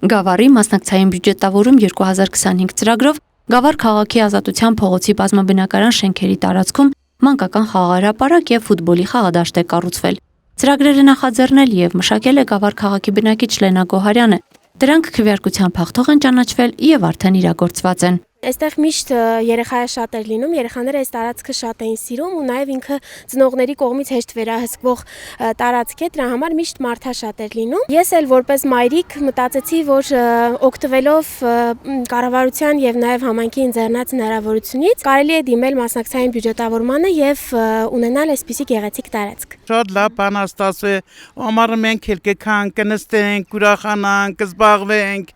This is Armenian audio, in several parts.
Գավառի մասնակցային բյուջետավորում 2025 ծրագրով Գավառ քաղաքի Ազատության փողոցի բազմաբնակարան շենքերի տարածքում մանկական խաղահրապարակ եւ ֆուտբոլի խաղադաշտ է կառուցվել։ Ծրագրերը նախաձեռնել եւ մշակել է Գավառ քաղաքի բնակիչ Լենա Գոհարյանը։ Դրանք քվեարկության փախտող են ճանաչվել եւ արդեն իրագործված են։ Այստեղ միշտ երեխայը շատ էր լինում, երեխաները այս տարածքը շատ էին սիրում ու նաև ինքը ծնողների կողմից հեշտ վերահսկվող տարածք է, դրա համար միշտ մարդաշատ էր լինում։ Ես էլ որպես մայրիկ մտածեցի, որ օգտվելով կառավարության եւ նաև համայնքի ընձեռնած հնարավորությունից կարելի է դիմել մասնակցային բյուջետավորմանը եւ ունենալ այսպիսի գեղեցիկ տարածք։ Շատ լավ բան աստացե, ամառը մենք էլ կքան կնստենք, ուրախանանք, կզբաղվենք։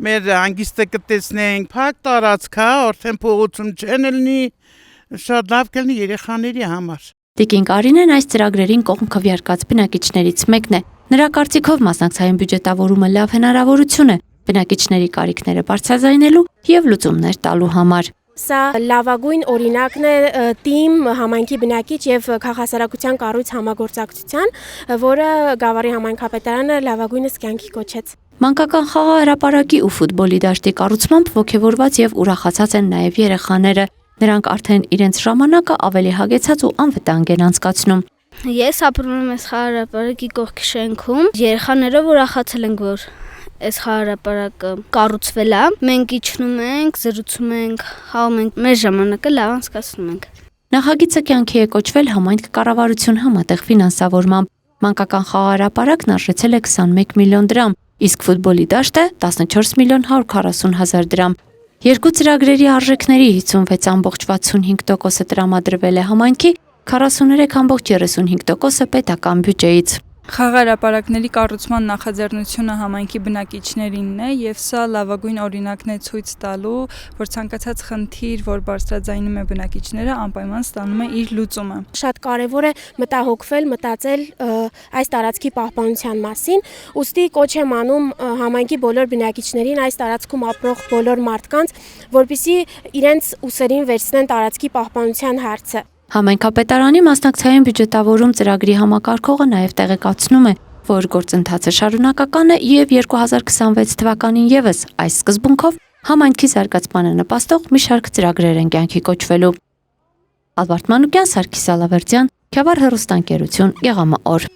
Մեր հանգիստը կտեսնենք, փակ տարածք է, արդեն փողոցում չեն լինի, շատ լավ կլինի երեխաների համար։ Տիկին Կարինեն այս ծրագրերին կողմ քվեարկած բնակիչներից մեկն է։ Նրա կարծիքով մասնակցային բյուջետավորումը լավ հնարավորություն է բնակիչների կարիքները բարձրաձայնելու եւ լուծումներ տալու համար։ Սա լավագույն օրինակն է թիմ համայնքի բնակիչ եւ քաղաքասարակության կառույց համագործակցության, որը Գավառի համայնքապետարանը լավագույնս կյանքի կոչեց։ Մանկական խաղահրապարակի ու ֆուտբոլի դաշտի կառուցմամբ ողջևորված եւ ուրախացած են նաեւ երեխաները։ Նրանք արդեն իրենց ժամանակը ավելի հագեցած ու անվտանգ են անցկացնում։ Ես ապրում եմ այս խաղահրապարակի կողքի շենքում։ Երեխաներով ուրախացել ենք, որ այս խաղահրապարակը կառուցվել է։ Մենք իջնում ենք, զրուցում ենք, խաղում ենք, մեր ժամանակը լավ անցկացնում ենք։ Նախագիծը կյանքի է կոչվել համայնք կառավարություն համատեղ ֆինանսավորմամբ։ Մանկական խաղահրապարակն արժեցել է 21 միլիոն դրամ, իսկ ֆուտբոլի դաշտը 14 միլիոն 140 հազար դրամ։ Երկու ծրագրերի արժեքների 56.65%-ը տրամադրվել է համայնքի, 43.35%-ը պետական բյուջեից։ Խաղահրապարակների կառուցման նախաձեռնությունը համայնքի բնակիչներինն է եւ սա լավագույն օրինակն է ցույց տալու, որ ցանկացած խնդիր, որ բարձրաձայնում է բնակիչները, անպայման ստանում է իր լուծումը։ Շատ կարևոր է մտահոգվել, մտածել այս տարածքի պահպանության մասին, ուստի կոչ եմ անում համայնքի բոլոր բնակիչներին, այս տարածքում ապրող բոլոր մարդկանց, որպեսզի իրենց ուսերին վերցնեն տարածքի պահպանության հարցը։ Համայնքապետարանի մասնակցային բյուջետավորում ծրագրի համակարգողը նաև տեղեկացնում է, որ գործընթացը շարունակական է եւ 2026 թվականին եւս այս սկզբունքով համայնքի զարգացմանը նպաստող մի շարք ծրագրեր են կյանքի կոչվելու։ Ալբերտ Մանուկյան, Սարգիս Ալավերդյան, Քյավառ հեռուստաընկերություն, Եղամը օր։